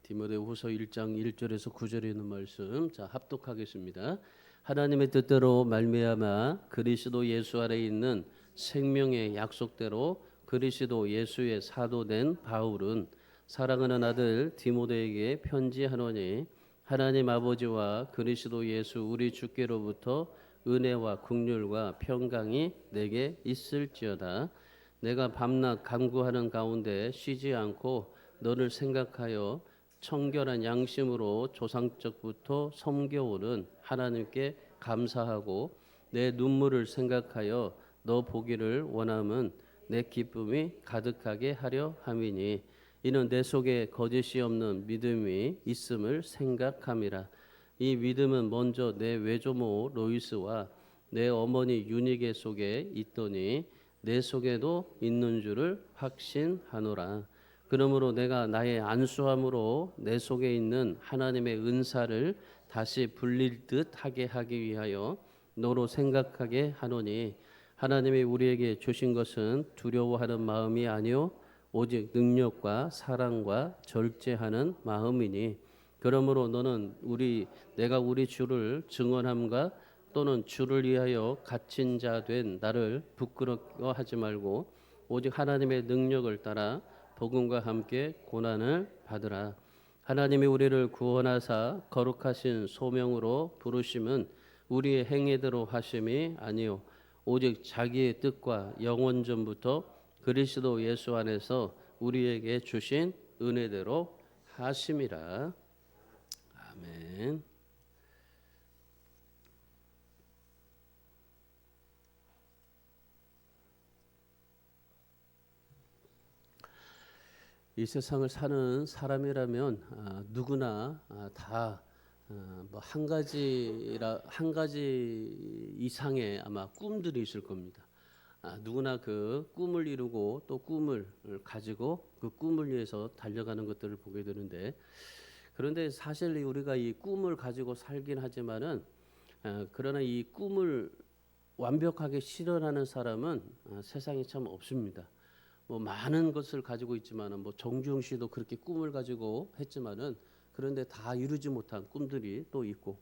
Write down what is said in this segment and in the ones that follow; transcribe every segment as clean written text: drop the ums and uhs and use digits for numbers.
디모데후서 1장 1절에서 9절에 있는 말씀 자 합독하겠습니다. 하나님의 뜻대로 말미암아 그리스도 예수 아래 있는 생명의 약속대로 그리스도 예수의 사도된 바울은 사랑하는 아들 디모데에게 편지하노니 하나님 아버지와 그리스도 예수 우리 주께로부터 은혜와 긍휼과 평강이 내게 있을지어다. 내가 밤낮 간구하는 가운데 쉬지 않고 너를 생각하여 청결한 양심으로 조상적부터 섬겨오는 하나님께 감사하고 내 눈물을 생각하여 너 보기를 원함은 내 기쁨이 가득하게 하려 함이니 이는 내 속에 거짓이 없는 믿음이 있음을 생각함이라. 이 믿음은 먼저 내 외조모 로이스와 내 어머니 유니게 속에 있더니 내 속에도 있는 줄을 확신하노라. 그러므로 내가 나의 안수함으로 내 속에 있는 하나님의 은사를 다시 불릴 듯 하게 하기 위하여 너로 생각하게 하노니 하나님이 우리에게 주신 것은 두려워하는 마음이 아니요 오직 능력과 사랑과 절제하는 마음이니 그러므로 너는 내가 우리 주를 증언함과 또는 주를 위하여 갇힌 자 된 나를 부끄러워하지 말고 오직 하나님의 능력을 따라 복음과 함께 고난을 받으라. 하나님이 우리를 구원하사 거룩하신 소명으로 부르심은 우리의 행위대로 하심이 아니요 오직 자기의 뜻과 영원 전부터 그리스도 예수 안에서 우리에게 주신 은혜대로 하심이라. 아멘. 이 세상을 사는 사람이라면 누구나 다 뭐 한 가지 이상의 아마 꿈들이 있을 겁니다. 누구나 그 꿈을 이루고 또 꿈을 가지고 그 꿈을 위해서 달려가는 것들을 보게 되는데 그런데 사실 우리가 이 꿈을 가지고 살긴 하지만은 그러나 이 꿈을 완벽하게 실현하는 사람은 세상에 참 없습니다. 뭐 많은 것을 가지고 있지만은 뭐 정주영 씨도 그렇게 꿈을 가지고 했지만은 그런데 다 이루지 못한 꿈들이 또 있고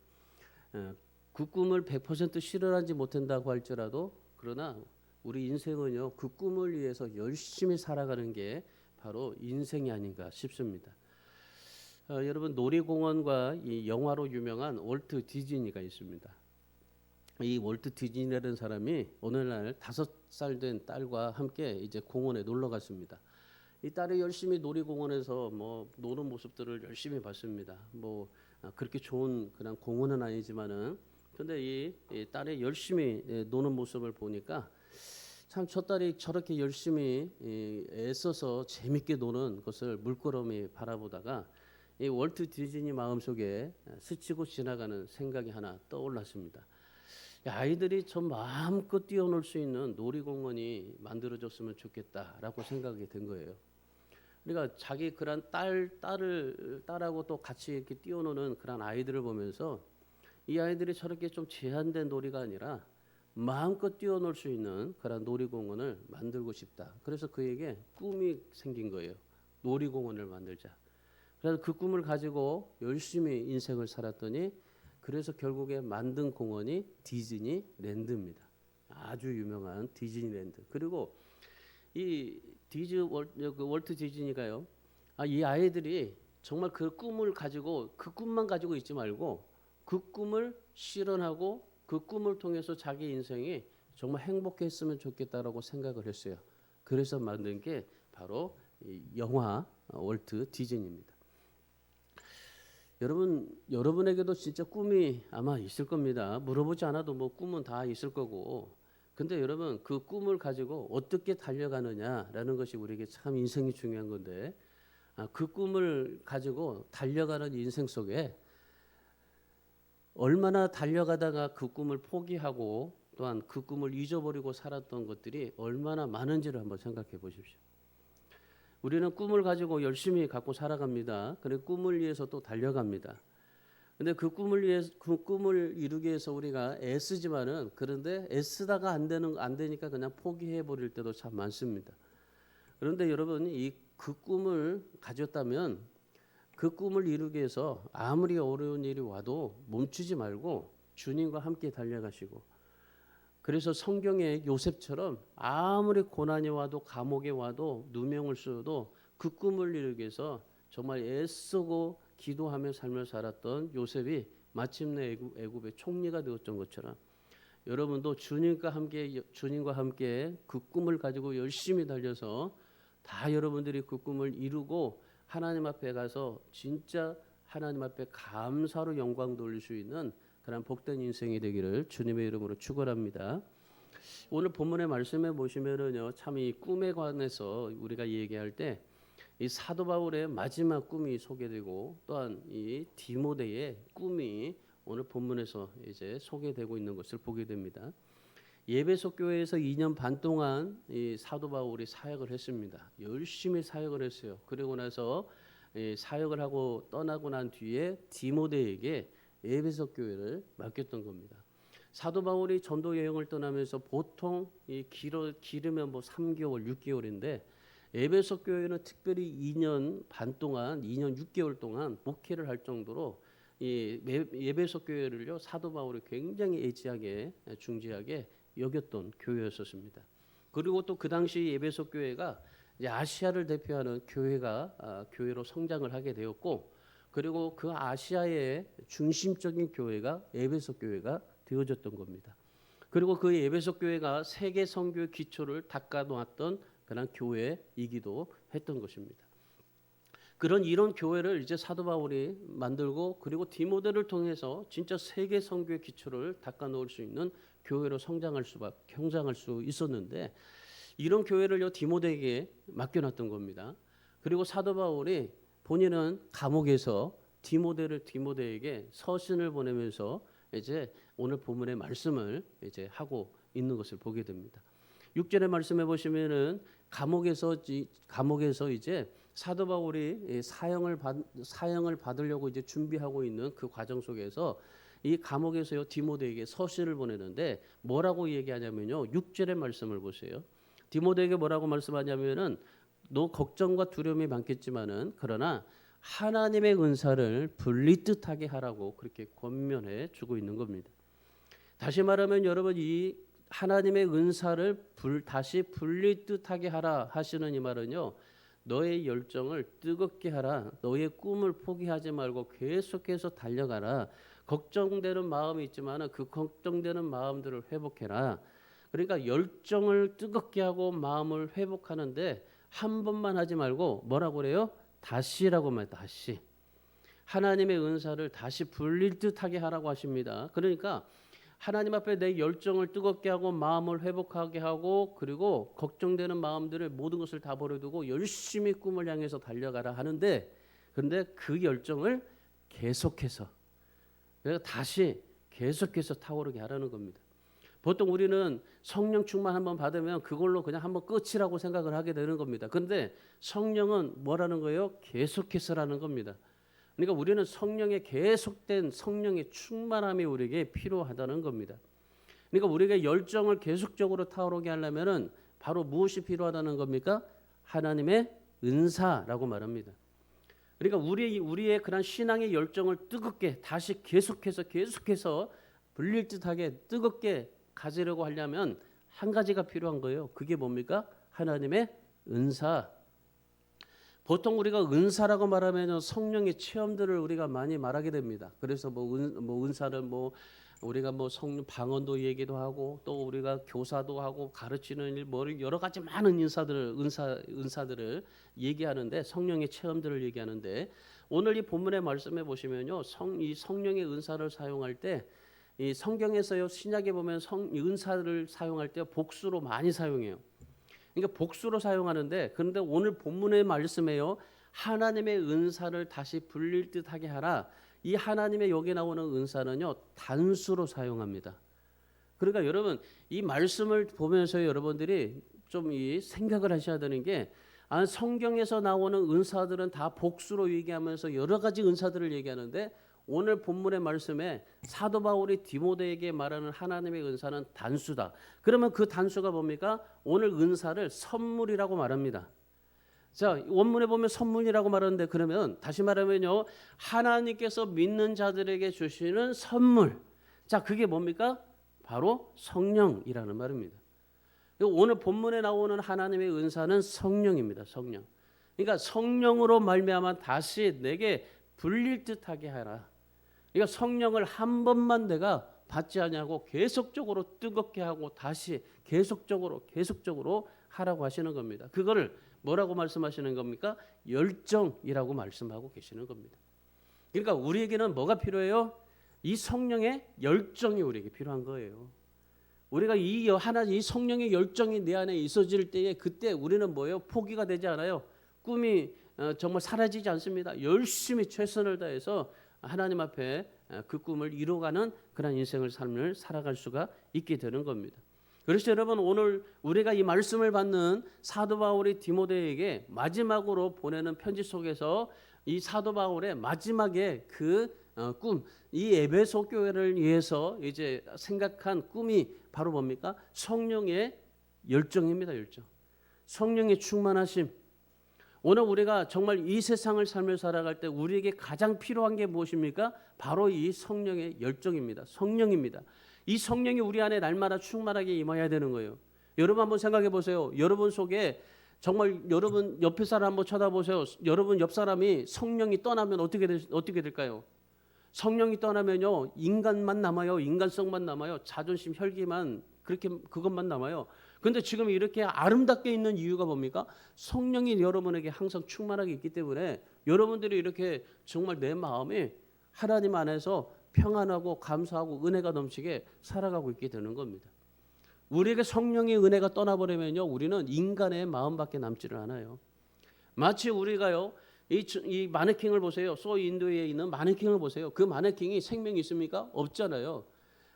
그 꿈을 100% 실현하지 못한다고 할지라도 그러나 우리 인생은요 그 꿈을 위해서 열심히 살아가는 게 바로 인생이 아닌가 싶습니다. 여러분 놀이공원과 이 영화로 유명한 월트 디즈니가 있습니다. 이 월트 디즈니라는 사람이 오늘날 5살 된 딸과 함께 이제 공원에 놀러 갔습니다. 이 딸이 열심히 놀이공원에서 뭐 노는 모습들을 열심히 봤습니다. 뭐 그렇게 좋은 그냥 공원은 아니지만은 근데 이 딸이 열심히 노는 모습을 보니까 참 저 딸이 저렇게 열심히 애써서 재밌게 노는 것을 물끄러미 바라보다가 이 월트 디즈니 마음속에 스치고 지나가는 생각이 하나 떠올랐습니다. 아이들이 좀 마음껏 뛰어놀 수 있는 놀이공원이 만들어졌으면 좋겠다라고 생각이 된 거예요. 그러니까 자기 그런 딸하고 또 같이 이렇게 뛰어노는 그런 아이들을 보면서 이 아이들이 저렇게 좀 제한된 놀이가 아니라 마음껏 뛰어놀 수 있는 그런 놀이공원을 만들고 싶다. 그래서 그에게 꿈이 생긴 거예요. 놀이공원을 만들자. 그래서 그 꿈을 가지고 열심히 인생을 살았더니 그래서 결국에 만든 공원이 디즈니랜드입니다. 아주 유명한 디즈니랜드. 그리고 이 월트 디즈니가요. 이 아이들이 정말 그 꿈을 가지고 그 꿈만 가지고 있지 말고 그 꿈을 실현하고 그 꿈을 통해서 자기 인생이 정말 행복했으면 좋겠다라고 생각을 했어요. 그래서 만든 게 바로 이 영화 월트 디즈니입니다. 여러분에게도 진짜 꿈이 아마 있을 겁니다. 물어보지 않아도 뭐 꿈은 다 있을 거고. 근데 여러분 그 꿈을 가지고 어떻게 달려가느냐라는 것이 우리에게 참 인생이 중요한 건데 그 꿈을 가지고 달려가는 인생 속에 얼마나 달려가다가 그 꿈을 포기하고 또한 그 꿈을 잊어버리고 살았던 것들이 얼마나 많은지를 한번 생각해 보십시오. 우리는 꿈을 가지고 열심히 갖고 살아갑니다. 그리고 꿈을 위해서 또 달려갑니다. 근데 그 꿈을 이루기 위해서 우리가 애쓰지만은 그런데 애쓰다가 안 되니까 그냥 포기해 버릴 때도 참 많습니다. 그런데 여러분 그 꿈을 가졌다면 그 꿈을 이루기 위해서 아무리 어려운 일이 와도 멈추지 말고 주님과 함께 달려가시고, 그래서 성경의 요셉처럼 아무리 고난이 와도 감옥에 와도 누명을 쓰어도 그 꿈을 이루기 위해서 정말 애쓰고 기도하며 삶을 살았던 요셉이 마침내 애굽의 총리가 되었던 것처럼, 여러분도 주님과 함께 그 꿈을 가지고 열심히 달려서 다 여러분들이 그 꿈을 이루고 하나님 앞에 가서 진짜 하나님 앞에 감사로 영광 돌릴 수 있는 그런 복된 인생이 되기를 주님의 이름으로 축원합니다. 오늘 본문의 말씀에 보시면은요, 참 이 꿈에 관해서 우리가 얘기할 때 이 사도 바울의 마지막 꿈이 소개되고, 또한 이 디모데의 꿈이 오늘 본문에서 이제 소개되고 있는 것을 보게 됩니다. 예배소 교회에서 2년 반 동안 이 사도 바울이 사역을 했습니다. 열심히 사역을 했어요. 그리고 나서 사역을 하고 떠나고 난 뒤에 디모데에게 예배소 교회를 맡겼던 겁니다. 사도 바울이 전도 여행을 떠나면서 보통 길으면 뭐 3개월, 6개월인데 에베소 교회는 특별히 2년 반 동안, 2년 6개월 동안 목회를 할 정도로 이 에베소 교회를요, 사도 바울이 굉장히 애지하게 중지하게 여겼던 교회였었습니다. 그리고 또 그 당시 에베소 교회가 이제 아시아를 대표하는 교회로 성장을 하게 되었고, 그리고 그 아시아의 중심적인 교회가 에베소 교회가 되어졌던 겁니다. 그리고 그 에베소 교회가 세계 선교의 기초를 닦아 놓았던 그런 교회이기도 했던 것입니다. 이런 교회를 이제 사도 바울이 만들고, 그리고 디모데를 통해서 진짜 세계 선교의 기초를 닦아 놓을 수 있는 교회로 성장할 수 있었는데, 이런 교회를요 디모데에게 맡겨놨던 겁니다. 그리고 사도 바울이 본인은 감옥에서 디모데에게 서신을 보내면서 이제 오늘 본문의 말씀을 이제 하고 있는 것을 보게 됩니다. 6절의 말씀해 보시면은 감옥에서 이제 사도 바울이 사형을 받으려고 이제 준비하고 있는 그 과정 속에서 이 감옥에서요 디모데에게 서신을 보내는데 뭐라고 얘기하냐면요, 6절의 말씀을 보세요. 디모데에게 뭐라고 말씀하냐면은 너 걱정과 두려움이 많겠지만은 그러나 하나님의 은사를 분리듯하게 하라고 그렇게 권면해 주고 있는 겁니다. 다시 말하면 여러분, 이 하나님의 은사를 다시 분리듯하게 하라 하시는 이 말은요, 너의 열정을 뜨겁게 하라, 너의 꿈을 포기하지 말고 계속해서 달려가라, 걱정되는 마음이 있지만 그 걱정되는 마음들을 회복해라. 그러니까 열정을 뜨겁게 하고 마음을 회복하는데 한 번만 하지 말고 뭐라고 그래요? 다시라고 말해요. 다시. 하나님의 은사를 다시 불릴 듯하게 하라고 하십니다. 그러니까 하나님 앞에 내 열정을 뜨겁게 하고 마음을 회복하게 하고, 그리고 걱정되는 마음들을 모든 것을 다 버려두고 열심히 꿈을 향해서 달려가라 하는데, 그런데 그 열정을 계속해서 다시 계속해서 타오르게 하라는 겁니다. 보통 우리는 성령 충만 한번 받으면 그걸로 그냥 한번 끝이라고 생각을 하게 되는 겁니다. 그런데 성령은 뭐라는 거예요? 계속해서라는 겁니다. 그러니까 우리는 성령의 계속된 성령의 충만함이 우리에게 필요하다는 겁니다. 그러니까 우리가 열정을 계속적으로 타오르게 하려면은 바로 무엇이 필요하다는 겁니까? 하나님의 은사라고 말합니다. 그러니까 우리의 그런 신앙의 열정을 뜨겁게 다시 계속해서 불릴 듯하게 뜨겁게 가지려고 하려면 한 가지가 필요한 거예요. 그게 뭡니까? 하나님의 은사. 보통 우리가 은사라고 말하면 성령의 체험들을 우리가 많이 말하게 됩니다. 그래서 은사를 우리가 성령 방언도 얘기도 하고, 또 우리가 교사도 하고 가르치는 일, 여러 가지 많은 은사들을 얘기하는데, 성령의 체험들을 얘기하는데, 오늘 이 본문의 말씀에 보시면요, 이 성령의 은사를 사용할 때 이 성경에서요 신약에 보면 은사를 사용할 때 복수로 많이 사용해요. 그러니까 복수로 사용하는데, 그런데 오늘 본문의 말씀에요, 하나님의 은사를 다시 불릴 듯하게 하라. 이 하나님의 여기 나오는 은사는요 단수로 사용합니다. 그러니까 여러분, 이 말씀을 보면서 여러분들이 좀 이 생각을 하셔야 되는 게, 성경에서 나오는 은사들은 다 복수로 얘기하면서 여러 가지 은사들을 얘기하는데, 오늘 본문의 말씀에 사도 바울이 디모데에게 말하는 하나님의 은사는 단수다. 그러면 그 단수가 뭡니까? 오늘 은사를 선물이라고 말합니다. 자, 원문에 보면 선물이라고 말하는데 그러면 다시 말하면요. 하나님께서 믿는 자들에게 주시는 선물. 자, 그게 뭡니까? 바로 성령이라는 말입니다. 오늘 본문에 나오는 하나님의 은사는 성령입니다. 성령. 그러니까 성령으로 말미암아 다시 내게 불릴 듯하게 하라. 그러니까 성령을 한 번만 내가 받지 않냐고 계속적으로 뜨겁게 하고 다시 계속적으로 하라고 하시는 겁니다. 그거를 뭐라고 말씀하시는 겁니까? 열정이라고 말씀하고 계시는 겁니다. 그러니까 우리에게는 뭐가 필요해요? 이 성령의 열정이 우리에게 필요한 거예요. 우리가 이 성령의 열정이 내 안에 있어질 때에 그때 우리는 뭐예요? 포기가 되지 않아요. 꿈이 정말 사라지지 않습니다. 열심히 최선을 다해서 하나님 앞에 그 꿈을 이루어가는 그런 인생을 삶을 살아갈 수가 있게 되는 겁니다. 그래서 여러분 오늘 우리가 이 말씀을 받는 사도 바울이 디모데에게 마지막으로 보내는 편지 속에서 이 사도 바울의 마지막에 그 꿈, 이 에베소 교회를 위해서 이제 생각한 꿈이 바로 뭡니까? 성령의 열정입니다. 열정. 성령의 충만하심. 오늘 우리가 정말 이 세상을 삶을 살아갈 때 우리에게 가장 필요한 게 무엇입니까? 바로 이 성령의 열정입니다. 성령입니다. 이 성령이 우리 안에 날마다 충만하게 임해야 되는 거예요. 여러분 한번 생각해 보세요. 여러분 속에 정말 여러분 옆에 사람 한번 쳐다보세요. 여러분 옆 사람이 성령이 떠나면 어떻게 될까요? 성령이 떠나면요 인간만 남아요. 인간성만 남아요. 자존심, 혈기만 그것만 남아요. 그런데 지금 이렇게 아름답게 있는 이유가 뭡니까? 성령이 여러분에게 항상 충만하게 있기 때문에 여러분들이 이렇게 정말 내 마음이 하나님 안에서 평안하고 감사하고 은혜가 넘치게 살아가고 있게 되는 겁니다. 우리에게 성령의 은혜가 떠나버리면요 우리는 인간의 마음밖에 남지를 않아요. 마치 우리가요 이 마네킹을 보세요. 소위 인도에 있는 마네킹을 보세요. 그 마네킹이 생명이 있습니까? 없잖아요.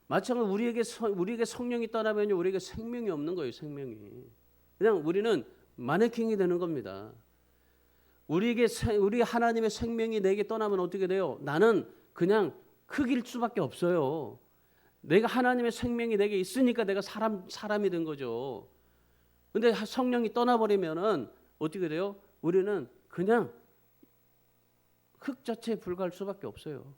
마찬가지로 우리에게 성령이 떠나면요 우리에게 생명이 없는 거예요. 생명이 그냥 우리는 마네킹이 되는 겁니다. 우리 하나님의 생명이 내게 떠나면 어떻게 돼요? 나는 그냥 흙일 수밖에 없어요. 내가 하나님의 생명이 내게 있으니까 내가 사람이 된 거죠. 근데 성령이 떠나버리면은 어떻게 돼요? 우리는 그냥 흙 자체에 불과할 수밖에 없어요.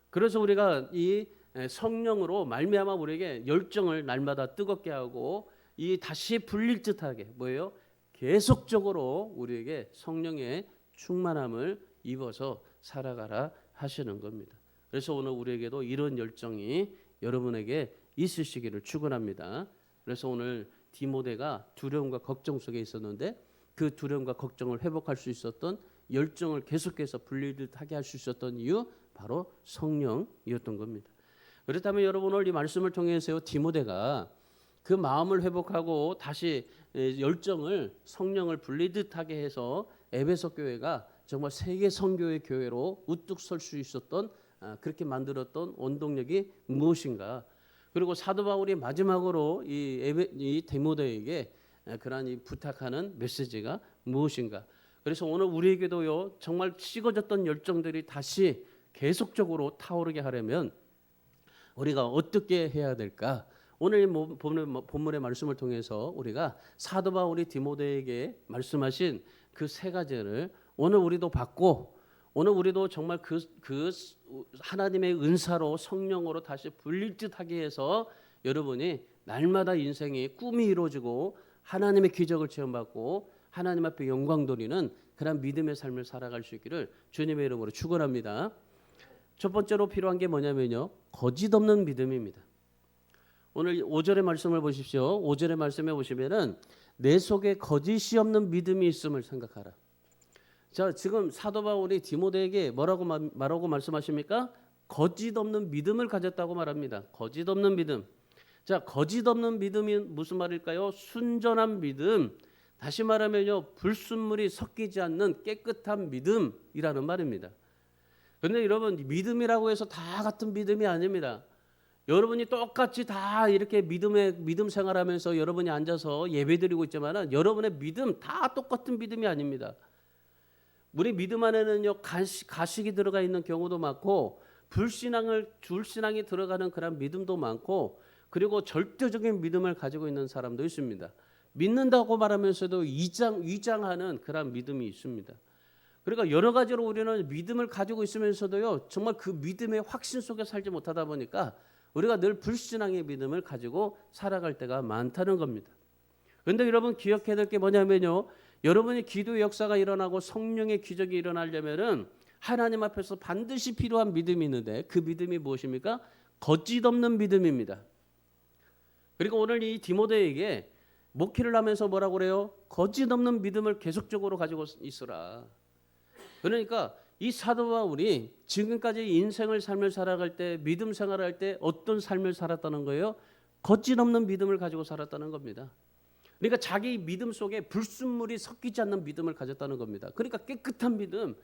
그래서 우리가 이 성령으로 말미암아 우리에게 열정을 날마다 뜨겁게 하고 이 다시 불릴 듯하게 뭐예요? 계속적으로 우리에게 성령의 충만함을 입어서 살아가라 하시는 겁니다. 그래서 오늘 우리에게도 이런 열정이 여러분에게 있으시기를 축원합니다. 그래서 오늘 디모데가 두려움과 걱정 속에 있었는데 그 두려움과 걱정을 회복할 수 있었던 열정을 계속해서 불리듯 하게 할 수 있었던 이유 바로 성령이었던 겁니다. 그렇다면 여러분 오늘 이 말씀을 통해서 디모데가 그 마음을 회복하고 다시 열정을 성령을 불리듯 하게 해서 에베소 교회가 정말 세계 선교의 교회로 우뚝 설 수 있었던 그렇게 원동력이 무엇인가? 그리고 사도 바울이 마지막으로 이 디모데에게 그러한 이 부탁하는 메시지가 무엇인가? 그래서 오늘 우리에게도요 정말 식어졌던 열정들이 다시 계속적으로 타오르게 하려면 우리가 어떻게 해야 될까? 오늘 본문의 말씀을 통해서 우리가 사도 바울이 디모데에게 말씀하신 그 세 가지를 오늘 우리도 받고 오늘 우리도 정말 그 하나님의 은사로 성령으로 다시 불릴 듯하게 해서 여러분이 날마다 인생의 꿈이 이루어지고 하나님의 기적을 체험받고 하나님 앞에 영광 돌리는 그런 믿음의 삶을 살아갈 수 있기를 주님의 이름으로 축원합니다. 첫 번째로 필요한 게 뭐냐면요. 거짓 없는 믿음입니다. 오늘 5절의 말씀을 보십시오. 5절의 말씀에 보시면은 내 속에 거짓이 없는 믿음이 있음을 생각하라. 자, 지금 사도 바울이 디모데에게 뭐라고 말씀하십니까? 거짓 없는 믿음을 가졌다고 말합니다. 거짓 없는 믿음. 자, 거짓 없는 믿음이 무슨 말일까요? 순전한 믿음. 다시 말하면요, 불순물이 섞이지 않는 깨끗한 믿음이라는 말입니다. 그런데 여러분, 믿음이라고 해서 다 같은 믿음이 아닙니다. 여러분이 똑같이 다 이렇게 믿음 생활하면서 여러분이 앉아서 예배드리고 있지만은 여러분의 믿음 다 똑같은 믿음이 아닙니다. 우리 믿음 안에는요 가식이 들어가 있는 경우도 많고 불신앙이 들어가는 그런 믿음도 많고 그리고 절대적인 믿음을 가지고 있는 사람도 있습니다. 믿는다고 말하면서도 위장하는 그런 믿음이 있습니다. 그러니까 여러 가지로 우리는 믿음을 가지고 있으면서도요, 정말 그 믿음의 확신 속에 살지 못하다 보니까 우리가 늘 불신앙의 믿음을 가지고 살아갈 때가 많다는 겁니다. 그런데 여러분 기억해야 될 게 뭐냐면요, 여러분이 기도의 역사가 일어나고 성령의 기적이 일어나려면은 하나님 앞에서 반드시 필요한 믿음이 있는데, 그 믿음이 무엇입니까? 거짓 없는 믿음입니다. 그리고 오늘 이 디모데에게 목회를 하면서 뭐라고 그래요? 거짓 없는 믿음을 계속적으로 가지고 있으라. 그러니까 이 사도 바울이 지금까지 인생을 삶을 살아갈 때, 믿음 생활을 할 때 어떤 삶을 살았다는 거예요? 거짓 없는 믿음을 가지고 살았다는 겁니다. 그러니까 자기 믿음 속에 불순물이 섞이지 않는 믿음을 가졌다는 겁니다. 그러니까 깨끗한 믿음.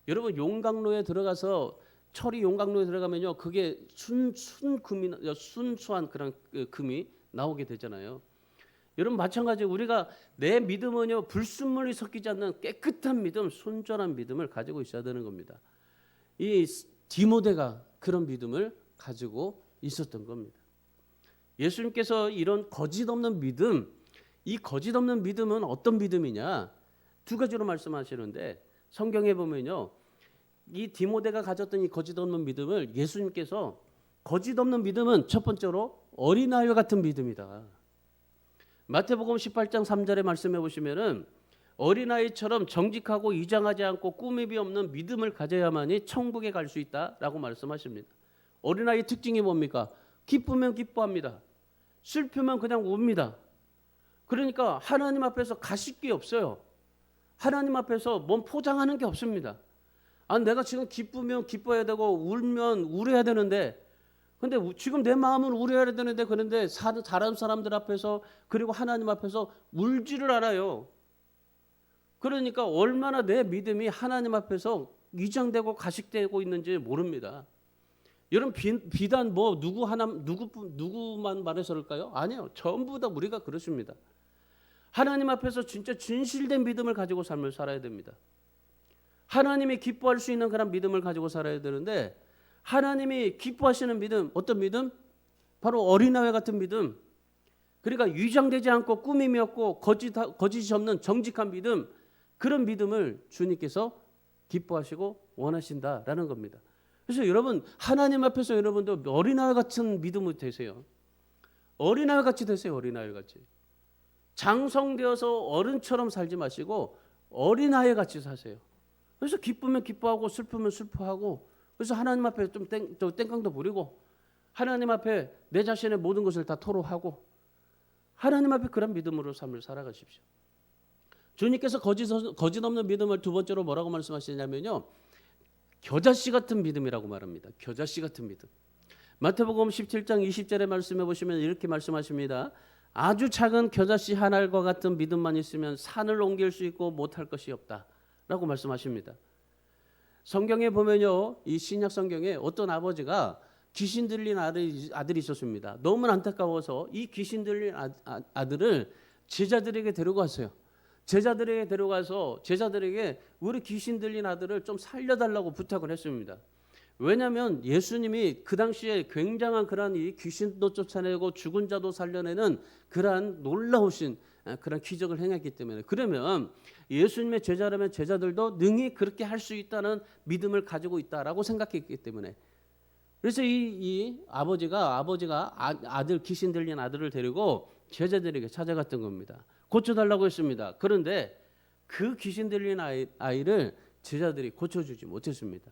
여러분 용광로에 들어가서, 철이 용광로에 들어가면요, 그게 순수한 그런 금이 나오게 되잖아요. 여러분 마찬가지로 우리가 내 믿음은요, 불순물이 섞이지 않는 깨끗한 믿음, 순전한 믿음을 가지고 있어야 되는 겁니다. 이 디모데가 그런 믿음을 가지고 있었던 겁니다. 예수님께서 이런 거짓 없는 믿음, 이 거짓 없는 믿음은 어떤 믿음이냐? 두 가지로 말씀하시는데, 성경에 보면요, 이 디모데가 가졌던 이 거짓 없는 믿음을 예수님께서, 거짓 없는 믿음은 첫 번째로 어린아이 같은 믿음이다. 마태복음 18장 3절에 말씀해 보시면은 어린아이처럼 정직하고 이장하지 않고 꾸밈이 없는 믿음을 가져야만이 천국에 갈 수 있다라고 말씀하십니다. 어린아이의 특징이 뭡니까? 기쁘면 기뻐합니다. 슬프면 그냥 웁니다. 그러니까 하나님 앞에서 가실 게 없어요. 하나님 앞에서 몸 포장하는 게 없습니다. 아, 내가 지금 기쁘면 기뻐해야 되고 울면 울어야 되는데, 근데 지금 내 마음은 울어야 되는데, 그런데 다른 사람들 앞에서, 그리고 하나님 앞에서 울지를 않아요. 그러니까 얼마나 내 믿음이 하나님 앞에서 위장되고 가식되고 있는지 모릅니다. 여러분 비단 뭐 누구만 말해서 그럴까요? 아니요, 전부 다 우리가 그렇습니다. 하나님 앞에서 진짜 진실된 믿음을 가지고 삶을 살아야 됩니다. 하나님이 기뻐할 수 있는 그런 믿음을 가지고 살아야 되는데, 하나님이 기뻐하시는 믿음, 어떤 믿음? 바로 어린아이 같은 믿음. 그러니까 위장되지 않고 꾸밈이 없고 거짓이 없는 정직한 믿음, 그런 믿음을 주님께서 기뻐하시고 원하신다라는 겁니다. 그래서 여러분 하나님 앞에서 여러분도 어린아이 같은 믿음을 되세요. 어린아이 같이 되세요. 어린아이 같이. 장성되어서 어른처럼 살지 마시고 어린아이 같이 사세요. 그래서 기쁘면 기뻐하고 슬프면 슬퍼하고, 그래서 하나님 앞에 좀 땡깡도 부리고, 하나님 앞에 내 자신의 모든 것을 다 토로하고, 하나님 앞에 그런 믿음으로 삶을 살아가십시오. 주님께서 거짓 없는 믿음을 두 번째로 뭐라고 말씀하시냐면요, 겨자씨 같은 믿음이라고 말합니다. 겨자씨 같은 믿음. 마태복음 17장 20절에 말씀해 보시면 이렇게 말씀하십니다. 아주 작은 겨자씨 한 알과 같은 믿음만 있으면 산을 옮길 수 있고 못할 것이 없다 라고 말씀하십니다. 성경에 보면요, 이 신약 성경에 어떤 아버지가 귀신 들린 아들이 있었습니다. 너무 안타까워서 이 귀신 들린 아들을 제자들에게 데려갔어요. 제자들에게 데려가서 제자들에게 우리 귀신 들린 아들을 좀 살려달라고 부탁을 했습니다. 왜냐하면 예수님이 그 당시에 굉장한 그런 이 귀신도 쫓아내고 죽은 자도 살려내는 그러한 놀라우신 그런 기적을 행했기 때문에, 그러면 예수님의 제자라면 제자들도 능히 그렇게 할 수 있다는 믿음을 가지고 있다라고 생각했기 때문에, 그래서 이 아버지가 아들, 귀신 들린 아들을 데리고 제자들에게 찾아갔던 겁니다. 고쳐달라고 했습니다. 그런데 그 귀신 들린 아이를 제자들이 고쳐주지 못했습니다.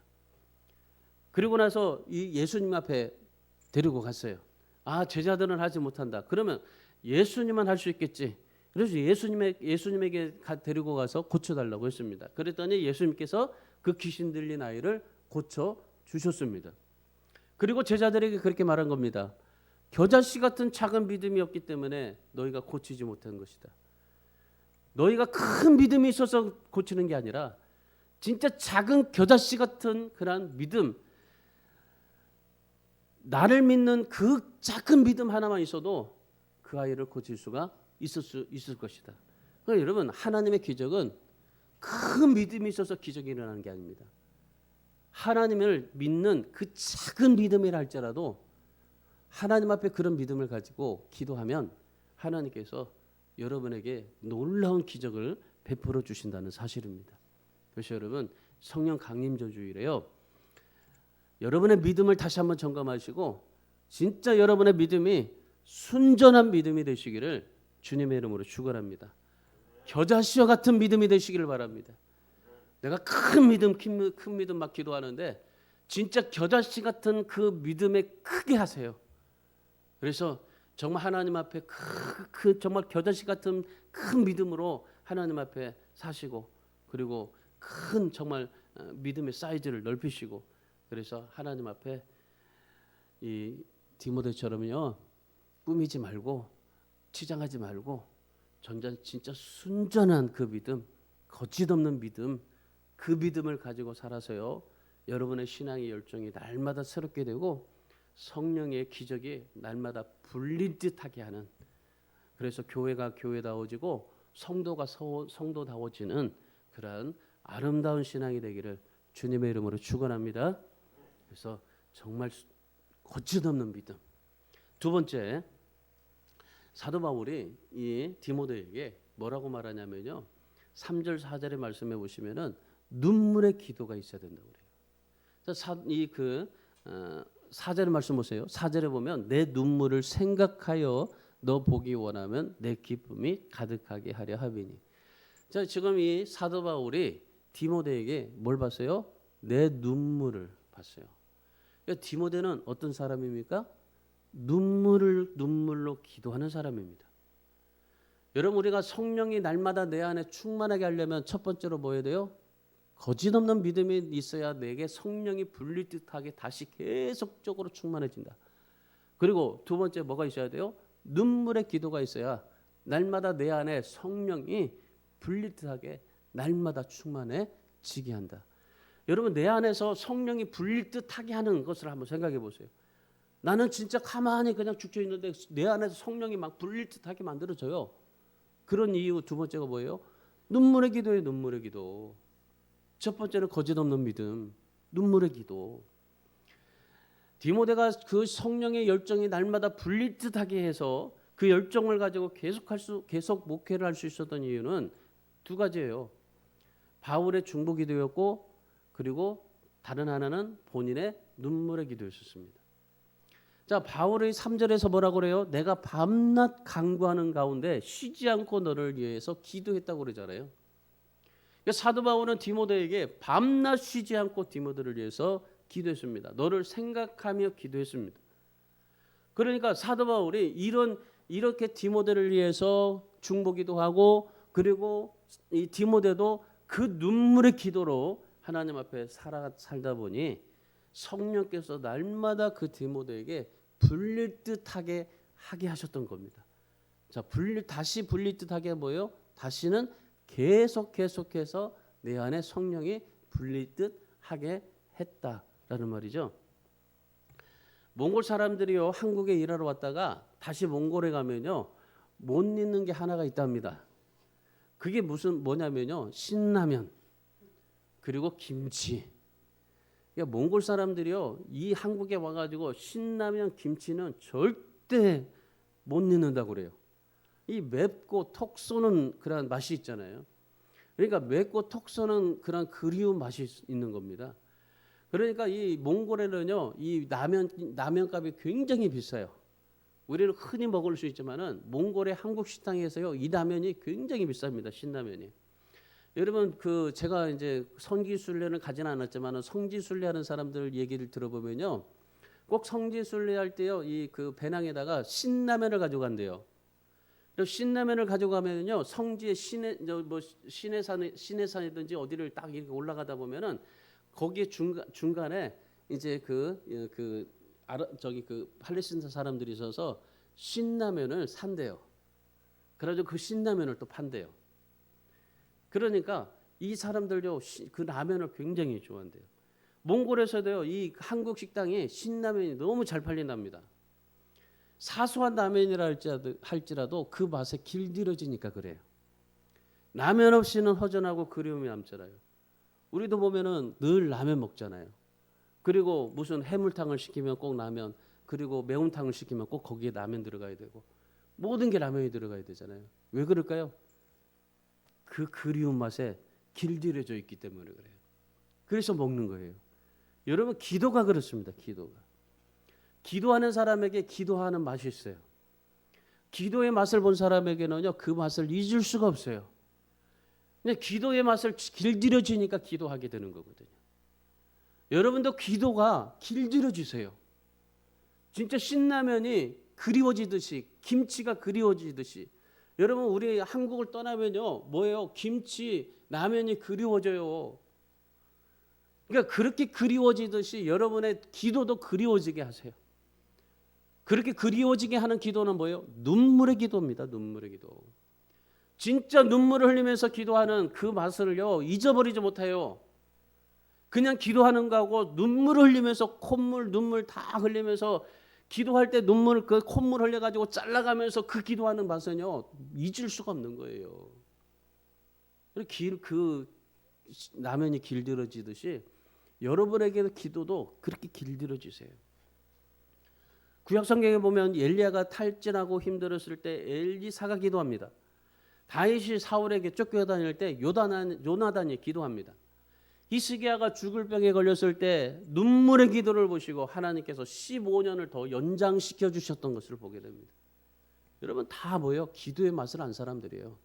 그리고 나서 이 예수님 앞에 데리고 갔어요. 아, 제자들은 하지 못한다. 그러면 예수님만 할 수 있겠지. 그래서 예수님에게 데리고 가서 고쳐달라고 했습니다. 그랬더니 예수님께서 그 귀신 들린 아이를 고쳐 주셨습니다. 그리고 제자들에게 그렇게 말한 겁니다. 겨자씨 같은 작은 믿음이 없기 때문에 너희가 고치지 못한 것이다. 너희가 큰 믿음이 있어서 고치는 게 아니라 진짜 작은 겨자씨 같은 그런 믿음, 나를 믿는 그 작은 믿음 하나만 있어도 그 아이를 고칠 수가 있을 것이다. 그러니까 여러분 하나님의 기적은 큰 믿음이 있어서 기적이 일어나는 게 아닙니다. 하나님을 믿는 그 작은 믿음이라 할지라도 하나님 앞에 그런 믿음을 가지고 기도하면 하나님께서 여러분에게 놀라운 기적을 베풀어 주신다는 사실입니다. 그래서 여러분 성령 강림절 주일에요. 여러분의 믿음을 다시 한번 점검하시고 진짜 여러분의 믿음이 순전한 믿음이 되시기를 주님의 이름으로 축원합니다. 겨자씨와 같은 믿음이 되시기를 바랍니다. 내가 큰 믿음 막 기도하는데 진짜 겨자씨 같은 그 믿음에 크게 하세요. 그래서 정말 하나님 앞에 정말 겨자씨 같은 큰 믿음으로 하나님 앞에 사시고 그리고 큰 정말 믿음의 사이즈를 넓히시고 그래서 하나님 앞에 이 디모데처럼요 꾸미지 말고 치장하지 말고 진짜 순전한 그 믿음, 거짓 없는 믿음, 그 믿음을 가지고 살아서요 여러분의 신앙의 열정이 날마다 새롭게 되고 성령의 기적이 날마다 불릴 듯하게 하는 그래서 교회가 교회다워지고 성도가 성도다워지는 그러한 아름다운 신앙이 되기를 주님의 이름으로 축원합니다. 그래서 정말 거짓 없는 믿음. 두 번째 사도 바울이 이 디모데에게 뭐라고 말하냐면요. 3절 4절의 말씀에 보시면은 눈물의 기도가 있어야 된다고 그래요. 이그 4절의 말씀 보세요. 4절에 보면 내 눈물을 생각하여 너 보기 원하면 내 기쁨이 가득하게 하려 함이니. 자, 지금 이 사도 바울이 디모데에게 뭘 봤어요? 내 눈물을 봤어요. 그러니까 디모데는 어떤 사람입니까? 눈물로 기도하는 사람입니다. 여러분 우리가 성령이 날마다 내 안에 충만하게 하려면 첫 번째로 뭐 해야 돼요? 거짓 없는 믿음이 있어야 내게 성령이 불릴 듯하게 다시 계속적으로 충만해진다. 그리고 두 번째 뭐가 있어야 돼요? 눈물의 기도가 있어야 날마다 내 안에 성령이 불릴 듯하게 날마다 충만해지게 한다. 여러분 내 안에서 성령이 불릴 듯하게 하는 것을 한번 생각해 보세요. 나는 진짜 가만히 그냥 죽져 있는데 내 안에서 성령이 막 불릴 듯하게 만들어져요. 그런 이유 두 번째가 뭐예요? 눈물의 기도예요. 눈물의 기도. 첫 번째는 거짓 없는 믿음, 눈물의 기도. 디모데가 그 성령의 열정이 날마다 불릴 듯하게 해서 그 열정을 가지고 계속 목회를 할 수 있었던 이유는 두 가지예요. 바울의 중보 기도였고 그리고 다른 하나는 본인의 눈물의 기도였습니다. 자, 바울의 3절에서 뭐라고 그래요? 내가 밤낮 간구하는 가운데 쉬지 않고 너를 위해서 기도했다고 그러잖아요. 그러니까 사도 바울은 디모데에게 밤낮 쉬지 않고 디모데를 위해서 기도했습니다. 너를 생각하며 기도했습니다. 그러니까 사도 바울이 이렇게 디모데를 위해서 중보기도 하고 그리고 이 디모데도 그 눈물의 기도로 하나님 앞에 살다 보니 성령께서 날마다 그 디모데에게 불릴 듯하게 하게 하셨던 겁니다. 자, 다시 불릴 듯하게 뭐예요? 다시는 계속해서 내 안에 성령이 불릴 듯하게 했다라는 말이죠. 몽골 사람들이요 한국에 일하러 왔다가 다시 몽골에 가면요 못 잊는 게 하나가 있답니다. 그게 뭐냐면요 신라면 그리고 김치. 그러니까 몽골 사람들이요 이 한국에 와가지고 신라면 김치는 절대 못 잊는다고 그래요. 이 맵고 톡 쏘는 그런 맛이 있잖아요. 그러니까 맵고 톡 쏘는 그런 그리운 맛이 있는 겁니다. 그러니까 이 몽골에는요 이 라면값이 굉장히 비싸요. 우리는 흔히 먹을 수 있지만은 몽골의 한국 식당에서요 이 라면이 굉장히 비쌉니다. 신라면이. 여러분 제가 이제 성지순례는 가지는 않았지만은 성지순례 하는 사람들 얘기를 들어보면요 꼭 성지순례 할 때요 이 그 배낭에다가 신라면을 가져간대요. 신라면을 가져가면요 성지의 시내산이든지 어디를 딱 이렇게 올라가다 보면은 거기에 중간에 이제 그 팔레스타인 사람들이 있어서 신라면을 산대요. 그래가지고 그 신라면을 또 판대요. 그러니까 이 사람들도 그 라면을 굉장히 좋아한대요. 몽골에서도요 이 한국 식당에 신라면이 너무 잘 팔린답니다. 사소한 라면이라 할지라도 그 맛에 길들여지니까 그래요. 라면 없이는 허전하고 그리움이 남잖아요. 우리도 보면은 늘 라면 먹잖아요. 그리고 무슨 해물탕을 시키면 꼭 라면, 그리고 매운탕을 시키면 꼭 거기에 라면 들어가야 되고, 모든 게 라면에 들어가야 되잖아요. 왜 그럴까요? 그 그리운 맛에 길들여져 있기 때문에 그래요. 그래서 먹는 거예요. 여러분 기도가 그렇습니다. 기도가. 기도하는 사람에게 기도하는 맛이 있어요. 기도의 맛을 본 사람에게는요, 그 맛을 잊을 수가 없어요. 근데 기도의 맛을 길들여지니까 기도하게 되는 거거든요. 여러분도 기도가 길들여지세요. 진짜 신라면이 그리워지듯이, 김치가 그리워지듯이. 여러분 우리 한국을 떠나면요, 뭐예요? 김치, 라면이 그리워져요. 그러니까 그렇게 그리워지듯이 여러분의 기도도 그리워지게 하세요. 그렇게 그리워지게 하는 기도는 뭐예요? 눈물의 기도입니다. 눈물의 기도. 진짜 눈물을 흘리면서 기도하는 그 맛을요, 잊어버리지 못해요. 그냥 기도하는 거하고 눈물을 흘리면서 콧물, 눈물 다 흘리면서 기도할 때 눈물, 그 콧물 흘려가지고 잘라가면서 그 기도하는 맛은요, 잊을 수가 없는 거예요. 그 라면이 길들여지듯이 여러분에게도 기도도 그렇게 길들여지세요. 구약 성경에 보면 엘리야가 탈진하고 힘들었을 때 엘리사가 기도합니다. 다윗이 사울에게 쫓겨다닐 때 요나단이 기도합니다. 히스기야가 죽을 병에 걸렸을 때 눈물의 기도를 보시고 하나님께서 15년을 더 연장시켜 주셨던 것을 보게 됩니다. 여러분 다 뭐예요? 기도의 맛을 안 사람들이에요.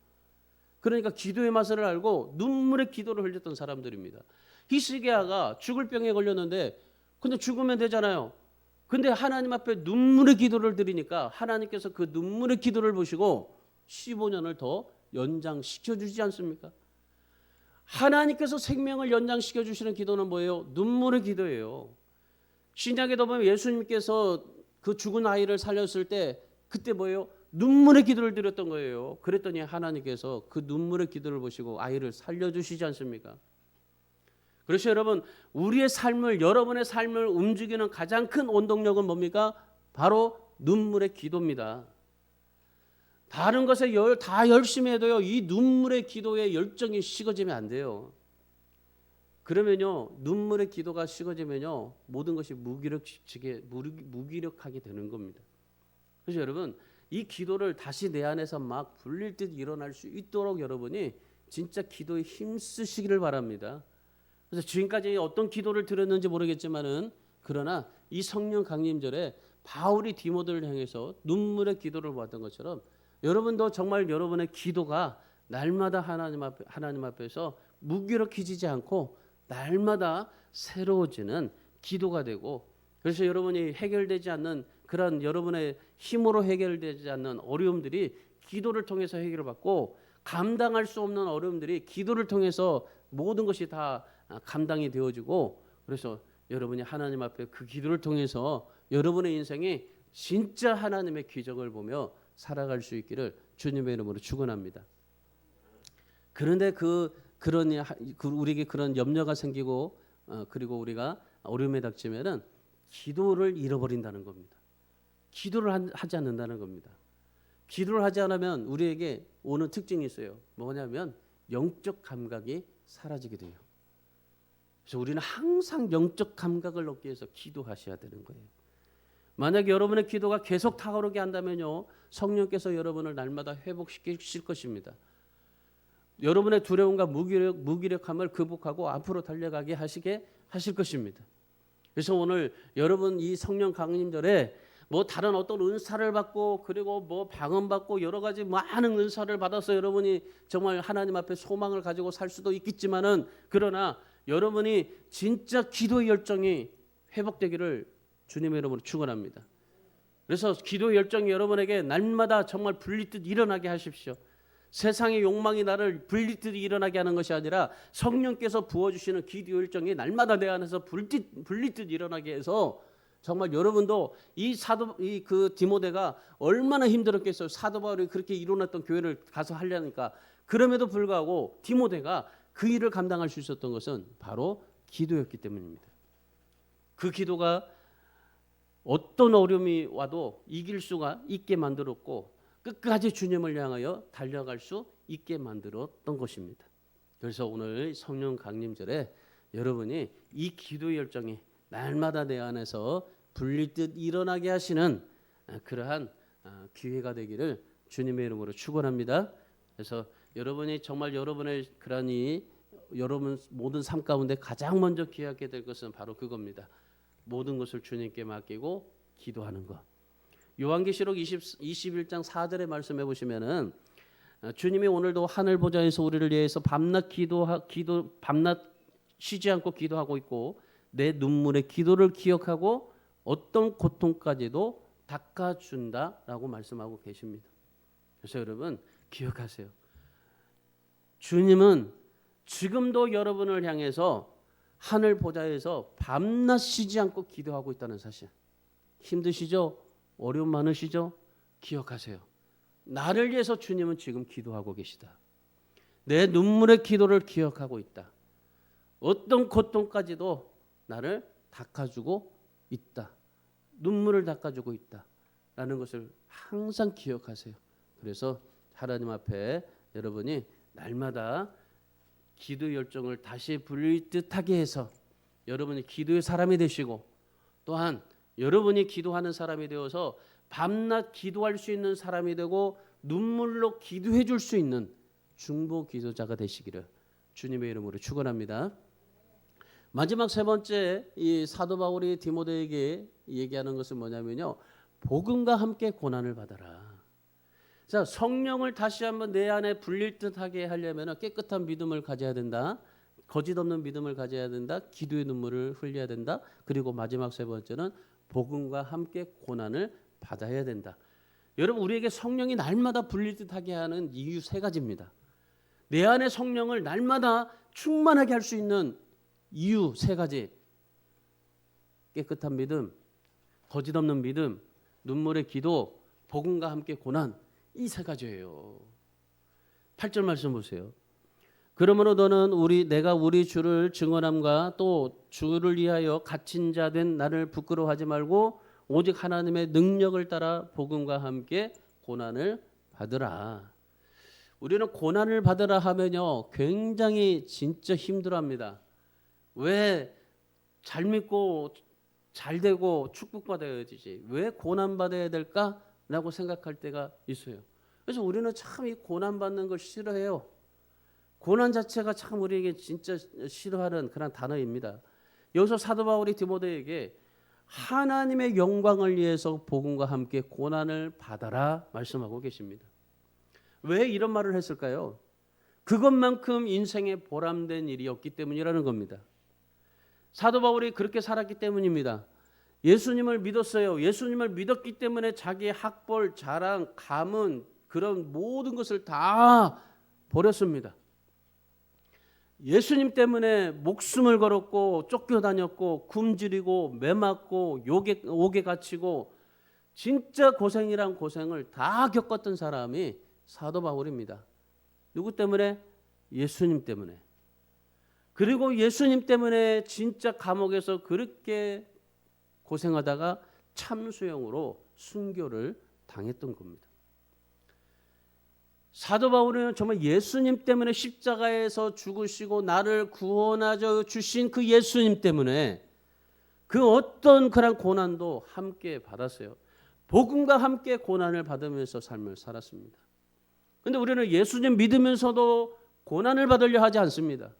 그러니까 기도의 맛을 알고 눈물의 기도를 흘렸던 사람들입니다. 히스기야가 죽을 병에 걸렸는데 근데 죽으면 되잖아요. 근데 하나님 앞에 눈물의 기도를 드리니까 하나님께서 그 눈물의 기도를 보시고 15년을 더 연장시켜 주지 않습니까? 하나님께서 생명을 연장시켜 주시는 기도는 뭐예요? 눈물의 기도예요. 신약에도 보면 예수님께서 그 죽은 아이를 살렸을 때 그때 뭐예요? 눈물의 기도를 드렸던 거예요. 그랬더니 하나님께서 그 눈물의 기도를 보시고 아이를 살려주시지 않습니까? 그래서 여러분 우리의 삶을 여러분의 삶을 움직이는 가장 큰 원동력은 뭡니까? 바로 눈물의 기도입니다. 다른 것에 다 열심히 해도요 이 눈물의 기도에 열정이 식어지면 안 돼요. 그러면요 눈물의 기도가 식어지면요 모든 것이 무기력하게 되는 겁니다. 그래서 여러분 이 기도를 다시 내 안에서 막 불릴 듯 일어날 수 있도록 여러분이 진짜 기도에 힘쓰시기를 바랍니다. 그래서 지금까지 어떤 기도를 드렸는지 모르겠지만은 그러나 이 성령 강림절에 바울이 디모데를 향해서 눈물의 기도를 보았던 것처럼 여러분도 정말 여러분의 기도가 날마다 하나님 앞에서 무기력해지지 않고 날마다 새로워지는 기도가 되고 그래서 여러분이 해결되지 않는 그런 여러분의 힘으로 해결되지 않는 어려움들이 기도를 통해서 해결을 받고 감당할 수 없는 어려움들이 기도를 통해서 모든 것이 다 감당이 되어지고 그래서 여러분이 하나님 앞에 그 기도를 통해서 여러분의 인생에 진짜 하나님의 기적을 보며 살아갈 수 있기를 주님의 이름으로 축원합니다. 그런데 우리에게 그런 염려가 생기고 그리고 우리가 어려움에 닥치면은 기도를 잃어버린다는 겁니다. 기도를 하지 않는다는 겁니다. 기도를 하지 않으면 우리에게 오는 특징이 있어요. 뭐냐면 영적 감각이 사라지게 돼요. 그래서 우리는 항상 영적 감각을 얻기 위해서 기도하셔야 되는 거예요. 만약에 여러분의 기도가 계속 타오르게 한다면요. 성령께서 여러분을 날마다 회복시키실 것입니다. 여러분의 두려움과 무기력함을 극복하고 앞으로 달려가게 하실 것입니다. 그래서 오늘 여러분 이 성령 강림절에 뭐 다른 어떤 은사를 받고 그리고 뭐 방언받고 여러 가지 많은 은사를 받아서 여러분이 정말 하나님 앞에 소망을 가지고 살 수도 있겠지만은 그러나 여러분이 진짜 기도의 열정이 회복되기를 주님의 이름으로 축원합니다. 그래서 기도의 열정이 여러분에게 날마다 정말 불리듯 일어나게 하십시오. 세상의 욕망이 나를 불리듯 일어나게 하는 것이 아니라 성령께서 부어주시는 기도 열정이 날마다 내 안에서 불리듯 일어나게 해서 정말 여러분도 그 디모데가 얼마나 힘들었겠어요. 사도 바울이 그렇게 일어났던 교회를 가서 하려니까 그럼에도 불구하고 디모데가 그 일을 감당할 수 있었던 것은 바로 기도였기 때문입니다. 그 기도가 어떤 어려움이 와도 이길 수가 있게 만들었고 끝까지 주님을 향하여 달려갈 수 있게 만들었던 것입니다. 그래서 오늘 성령 강림절에 여러분이 이 기도의 열정이 날마다 내 안에서 불릴 듯 일어나게 하시는 그러한 기회가 되기를 주님의 이름으로 축원합니다. 그래서 여러분이 정말 여러분의 그러니 여러분 모든 삶 가운데 가장 먼저 기억하게 될 것은 바로 그겁니다. 모든 것을 주님께 맡기고 기도하는 것. 요한계시록 21장 4절의 말씀해 보시면은 주님이 오늘도 하늘 보좌에서 우리를 위해서 밤낮 밤낮 쉬지 않고 기도하고 있고 내 눈물의 기도를 기억하고 어떤 고통까지도 닦아준다라고 말씀하고 계십니다. 그래서 여러분 기억하세요. 주님은 지금도 여러분을 향해서 하늘 보좌에서 밤낮 쉬지 않고 기도하고 있다는 사실. 힘드시죠? 어려움 많으시죠? 기억하세요. 나를 위해서 주님은 지금 기도하고 계시다. 내 눈물의 기도를 기억하고 있다. 어떤 고통까지도 나를 닦아주고 있다. 눈물을 닦아주고 있다. 라는 것을 항상 기억하세요. 그래서 하나님 앞에 여러분이 날마다 기도 열정을 다시 불듯하게 해서 여러분이 기도의 사람이 되시고 또한 여러분이 기도하는 사람이 되어서 밤낮 기도할 수 있는 사람이 되고 눈물로 기도해 줄 수 있는 중보 기도자가 되시기를 주님의 이름으로 축원합니다. 마지막 세 번째 이 사도 바울이 디모데에게 얘기하는 것은 뭐냐면요. 복음과 함께 고난을 받아라. 자, 성령을 다시 한번 내 안에 불릴 듯하게 하려면 깨끗한 믿음을 가져야 된다. 거짓 없는 믿음을 가져야 된다. 기도의 눈물을 흘려야 된다. 그리고 마지막 세 번째는 복음과 함께 고난을 받아야 된다. 여러분 우리에게 성령이 날마다 불릴 듯하게 하는 이유 세 가지입니다. 내 안에 성령을 날마다 충만하게 할 수 있는 이유 세 가지. 깨끗한 믿음, 거짓 없는 믿음, 눈물의 기도, 복음과 함께 고난. 이 세 가지예요. 8절 말씀 보세요. 그러므로 너는 내가 우리 주를 증언함과 또 주를 위하여 갇힌 자 된 나를 부끄러워하지 말고 오직 하나님의 능력을 따라 복음과 함께 고난을 받으라. 우리는 고난을 받으라 하면요 굉장히 진짜 힘들어합니다. 왜 잘 믿고 잘 되고 축복받아야지 왜 고난받아야 될까라고 생각할 때가 있어요. 그래서 우리는 참 이 고난받는 걸 싫어해요. 고난 자체가 참 우리에게 진짜 싫어하는 그런 단어입니다. 여기서 사도 바울이 디모데에게 하나님의 영광을 위해서 복음과 함께 고난을 받아라 말씀하고 계십니다. 왜 이런 말을 했을까요? 그것만큼 인생의 보람된 일이었기 때문이라는 겁니다. 사도 바울이 그렇게 살았기 때문입니다. 예수님을 믿었어요. 예수님을 믿었기 때문에 자기의 학벌, 자랑, 가문 그런 모든 것을 다 버렸습니다. 예수님 때문에 목숨을 걸었고 쫓겨다녔고 굶주리고 매맞고 옥에 갇히고 진짜 고생이란 고생을 다 겪었던 사람이 사도 바울입니다. 누구 때문에? 예수님 때문에. 그리고 예수님 때문에 진짜 감옥에서 그렇게 고생하다가 참수형으로 순교를 당했던 겁니다. 사도 바울은 정말 예수님 때문에 십자가에서 죽으시고 나를 구원하여 주신 그 예수님 때문에 그 어떤 그런 고난도 함께 받았어요. 복음과 함께 고난을 받으면서 삶을 살았습니다. 그런데 우리는 예수님 믿으면서도 고난을 받으려 하지 않습니다.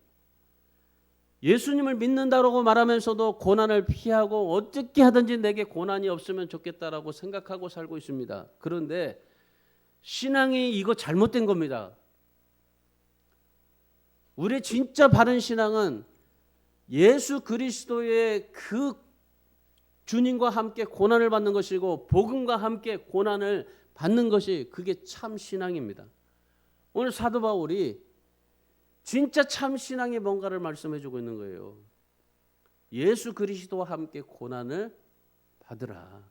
예수님을 믿는다고 말하면서도 고난을 피하고 어떻게 하든지 내게 고난이 없으면 좋겠다라고 생각하고 살고 있습니다. 그런데 신앙이 이거 잘못된 겁니다. 우리의 진짜 바른 신앙은 예수 그리스도의 그 주님과 함께 고난을 받는 것이고 복음과 함께 고난을 받는 것이 그게 참 신앙입니다. 오늘 사도 바울이 진짜 참 신앙이 뭔가를 말씀해 주고 있는 거예요. 예수 그리스도와 함께 고난을 받으라.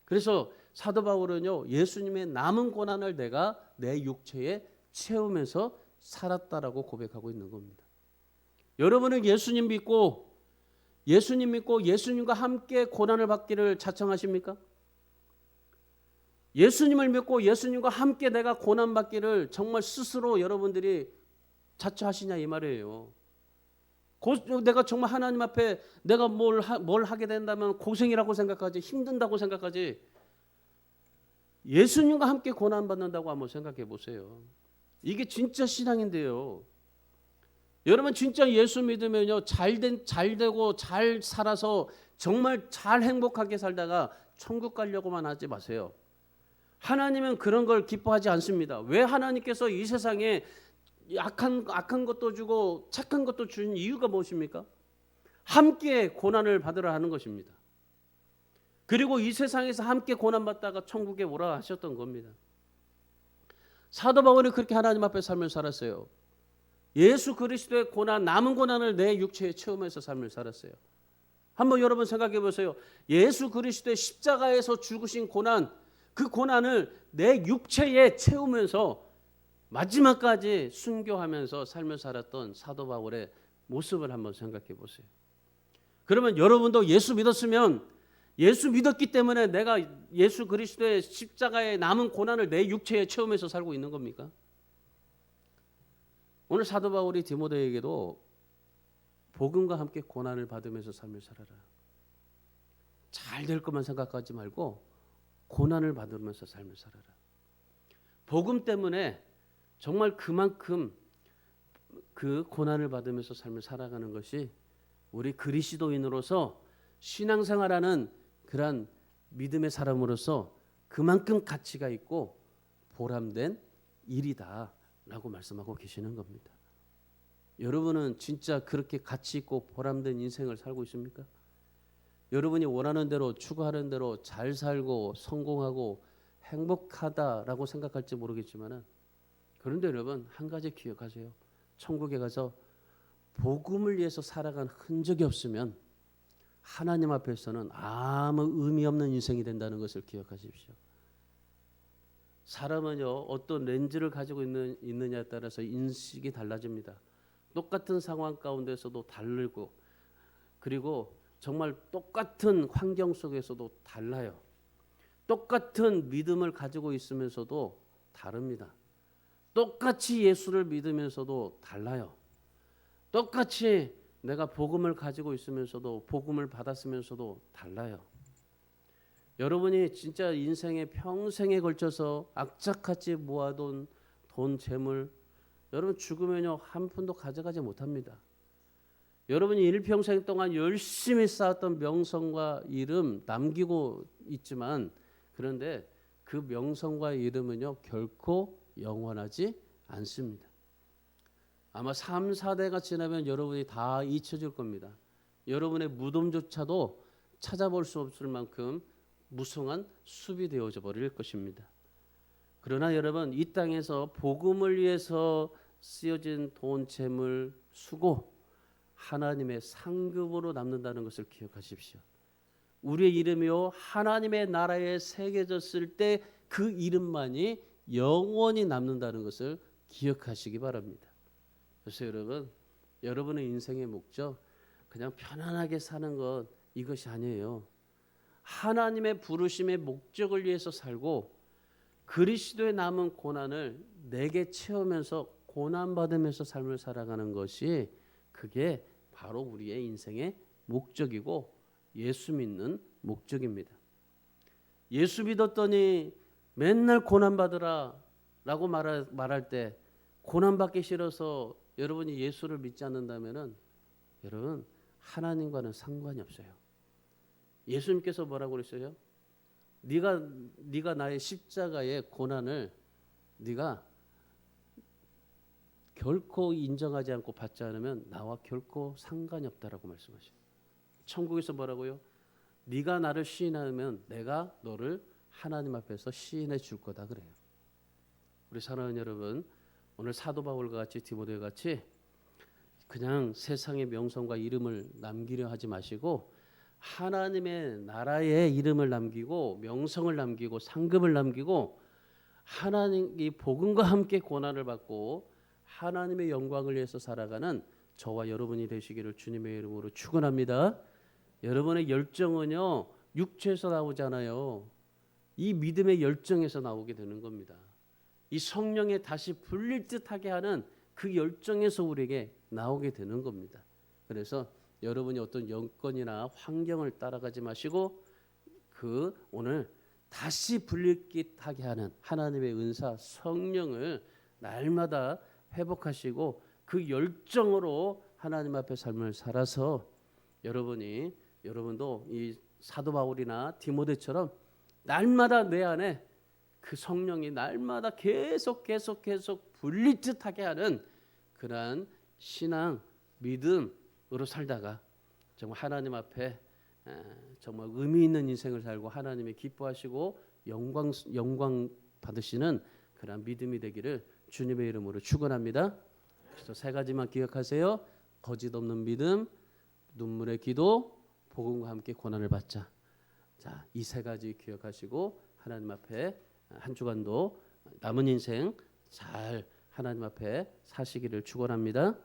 그래서 사도 바울은요 예수님의 남은 고난을 내가 내 육체에 채우면서 살았다라고 고백하고 있는 겁니다. 여러분은 예수님 믿고 예수님과 함께 고난을 받기를 자청하십니까? 예수님을 믿고 예수님과 함께 내가 고난 받기를 정말 스스로 여러분들이 자처하시냐 이 말이에요. 내가 정말 하나님 앞에 내가 뭘 하게 된다면 고생이라고 생각하지 힘든다고 생각하지 예수님과 함께 고난받는다고 한번 생각해 보세요. 이게 진짜 신앙인데요. 여러분 진짜 예수 믿으면요, 잘 되고 잘 살아서 정말 잘 행복하게 살다가 천국 가려고만 하지 마세요. 하나님은 그런 걸 기뻐하지 않습니다. 왜 하나님께서 이 세상에 악한 것도 주고 착한 것도 주는 이유가 무엇입니까? 함께 고난을 받으라 하는 것입니다. 그리고 이 세상에서 함께 고난받다가 천국에 오라 하셨던 겁니다. 사도 바울이 그렇게 하나님 앞에 삶을 살았어요. 예수 그리스도의 고난, 남은 고난을 내 육체에 체험해서 삶을 살았어요. 한번 여러분 생각해 보세요. 예수 그리스도의 십자가에서 죽으신 고난, 그 고난을 내 육체에 채우면서 마지막까지 순교하면서 삶을 살았던 사도 바울의 모습을 한번 생각해 보세요. 그러면 여러분도 예수 믿었으면, 예수 믿었기 때문에 내가 예수 그리스도의 십자가에 남은 고난을 내 육체에 체험해서 살고 있는 겁니까? 오늘 사도 바울이 디모데에게도 복음과 함께 고난을 받으면서 삶을 살아라. 잘 될 것만 생각하지 말고 고난을 받으면서 삶을 살아라. 복음 때문에 정말 그만큼 그 고난을 받으면서 삶을 살아가는 것이 우리 그리스도인으로서 신앙생활하는 그러한 믿음의 사람으로서 그만큼 가치가 있고 보람된 일이다라고 말씀하고 계시는 겁니다. 여러분은 진짜 그렇게 가치 있고 보람된 인생을 살고 있습니까? 여러분이 원하는 대로 추구하는 대로 잘 살고 성공하고 행복하다라고 생각할지 모르겠지만, 그런데 여러분 한 가지 기억하세요. 천국에 가서 복음을 위해서 살아간 흔적이 없으면 하나님 앞에서는 아무 의미 없는 인생이 된다는 것을 기억하십시오. 사람은요, 어떤 렌즈를 가지고 있느냐에 따라서 인식이 달라집니다. 똑같은 상황 가운데서도 다르고, 그리고 정말 똑같은 환경 속에서도 달라요. 똑같은 믿음을 가지고 있으면서도 다릅니다. 똑같이 예수를 믿으면서도 달라요. 똑같이 내가 복음을 가지고 있으면서도, 복음을 받았으면서도 달라요. 여러분이 진짜 인생의 평생에 걸쳐서 악착같이 모아둔 돈, 재물, 여러분 죽으면요 한 푼도 가져가지 못합니다. 여러분이 일평생 동안 열심히 쌓았던 명성과 이름 남기고 있지만, 그런데 그 명성과 이름은요 결코 영원하지 않습니다. 아마 3, 4대가 지나면 여러분이 다 잊혀질 겁니다. 여러분의 무덤조차도 찾아볼 수 없을 만큼 무성한 숲이 되어져 버릴 것입니다. 그러나 여러분, 이 땅에서 복음을 위해서 쓰여진 돈, 재물, 수고, 하나님의 상급으로 남는다는 것을 기억하십시오. 우리의 이름이요 하나님의 나라에 새겨졌을 때 그 이름만이 영원히 남는다는 것을 기억하시기 바랍니다. 그래서 여러분, 여러분의 인생의 목적 그냥 편안하게 사는 것, 이것이 아니에요. 하나님의 부르심의 목적을 위해서 살고 그리스도의 남은 고난을 내게 채우면서 고난받으면서 삶을 살아가는 것이, 그게 바로 우리의 인생의 목적이고 예수 믿는 목적입니다. 예수 믿었더니 맨날 고난받으라 라고 말할 때, 고난받기 싫어서 여러분이 예수를 믿지 않는다면 여러분 하나님과는 상관이 없어요. 예수님께서 뭐라고 그랬어요? 네가 나의 십자가의 고난을 네가 결코 인정하지 않고 받지 않으면 나와 결코 상관이 없다라고 말씀하셔요. 천국에서 뭐라고요? 네가 나를 시인하면 내가 너를 하나님 앞에서 시인해 줄 거다 그래요. 우리 사랑하는 여러분, 오늘 사도 바울과 같이 디모데와 같이 그냥 세상의 명성과 이름을 남기려 하지 마시고 하나님의 나라의 이름을 남기고 명성을 남기고 상급을 남기고 하나님 이 복음과 함께 고난을 받고 하나님의 영광을 위해서 살아가는 저와 여러분이 되시기를 주님의 이름으로 축원합니다. 여러분의 열정은요 육체에서 나오잖아요. 이 믿음의 열정에서 나오게 되는 겁니다. 이 성령에 다시 불릴 듯하게 하는 그 열정에서 우리에게 나오게 되는 겁니다. 그래서 여러분이 어떤 여건이나 환경을 따라가지 마시고 오늘 다시 불릴깃하게 하는 하나님의 은사 성령을 날마다 회복하시고 그 열정으로 하나님 앞에 삶을 살아서 여러분도 이 사도 바울이나 디모데처럼 날마다 내 안에 그 성령이 날마다 계속 불릴 듯하게 하는 그러한 신앙 믿음으로 살다가 정말 하나님 앞에 정말 의미 있는 인생을 살고 하나님이 기뻐하시고 영광 받으시는 그런 믿음이 되기를 주님의 이름으로 축원합니다. 그래서 세 가지만 기억하세요. 거짓 없는 믿음, 눈물의 기도, 복음과 함께 고난을 받자. 자, 이 세 가지 기억하시고 하나님 앞에 한 주간도 남은 인생 잘 하나님 앞에 사시기를 축원합니다.